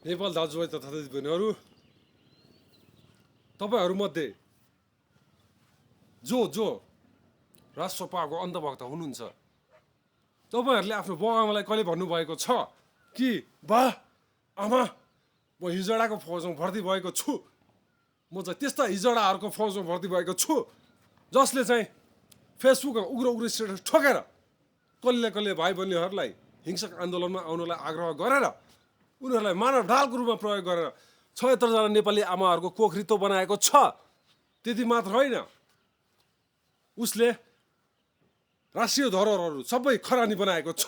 नेपाल दाजुभाइ तथा दिदीबहिनीहरू, तपाईहरूमध्ये जो जो राष्ट्रपाको अन्धभक्त हुनुहुन्छ, तपाईहरूले आफ्नो बाबुआमालाई कहिले भन्नुभएको छ कि बा आमा म हिजडाको फौजमा भर्ती भएको छु, म चाहिँ त्यस्ता हिजडाहरूको फौजमा भर्ती भएको छु जसले चाहिँ फेसबुकमा उग्र उग्र स्टेटस ठोकेर कसले भाइ बहिनीहरूलाई हिंसक आन्दोलनमा आउनलाई आग्रह गरेर उनीहरूलाई मानव ढालको रूपमा प्रयोग गरेर ७६ जना नेपाली आमाहरूको कोखरितो बनाएको छ। त्यति मात्र होइन, उसले राष्ट्रिय धरोहरहरू सबै खरानी बनाएको छ।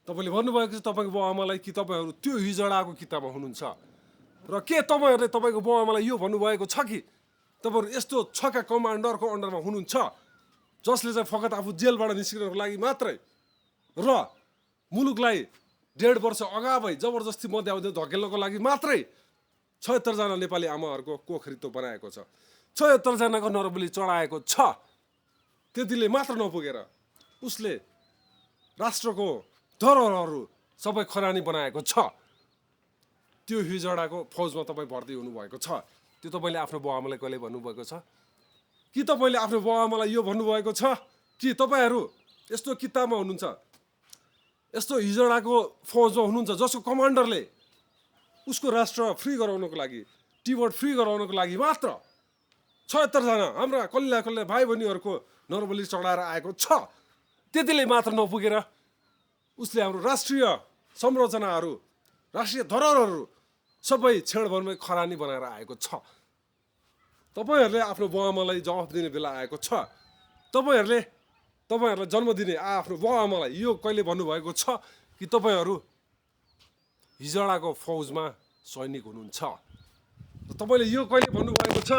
तपाईँले भन्नुभएको छ तपाईँको बाबुआमालाई कि तपाईँहरू त्यो हिजडाको किताबमा हुनुहुन्छ र के तपाईँहरूले तपाईँको बाबुआमालाई यो भन्नुभएको छ कि तपाईँहरू यस्तो छका कमान्डरको अन्डरमा हुनुहुन्छ जसले चाहिँ फकत आफू जेलबाट निस्किनको लागि मात्रै र मुलुकलाई 1.5 वर्ष अगावै जबरजस्ती मध्यावधि धकेल्नको लागि मात्रै ७६ जना नेपाली आमाहरूको कोखरितो बनाएको छ, ७६ जनाको नरबली चढाएको छ। त्यतिले मात्र नपुगेर उसले राष्ट्रको धरोहरहरू सबै खरानी बनाएको छ। त्यो हिजडाको फौजमा तपाईँ भर्ती हुनुभएको छ। त्यो तपाईँले आफ्नो बाबुआमालाई कहिले भन्नुभएको छ कि तपाईँले आफ्नो बाबुआमालाई यो भन्नुभएको छ कि तपाईँहरू यस्तो किताबमा हुनुहुन्छ, यस्तो हिजडाको फौजमा हुनुहुन्छ जसको कमान्डरले उसको राष्ट्र फ्री गराउनको लागि, टिबेट फ्री गराउनको लागि मात्र ७६ जना हाम्रा कसले भाइ बहिनीहरूको नरबली चढाएर आएको छ। त्यतिले मात्र नपुगेर उसले हाम्रो राष्ट्रिय संरचनाहरू, राष्ट्रिय धरोहरहरू सबै क्षणभरमै खरानी बनाएर आएको छ। तपाईहरूले आफ्नो बाबुआमालाई जवाफ दिने बेला आएको छ। तपाईँहरूलाई जन्म दिने आफ्नो बाबुआमालाई यो कहिले भन्नुभएको छ कि तपाईँहरू हिजडाको फौजमा सैनिक हुनुहुन्छ? तपाईँले यो कहिले भन्नुभएको छ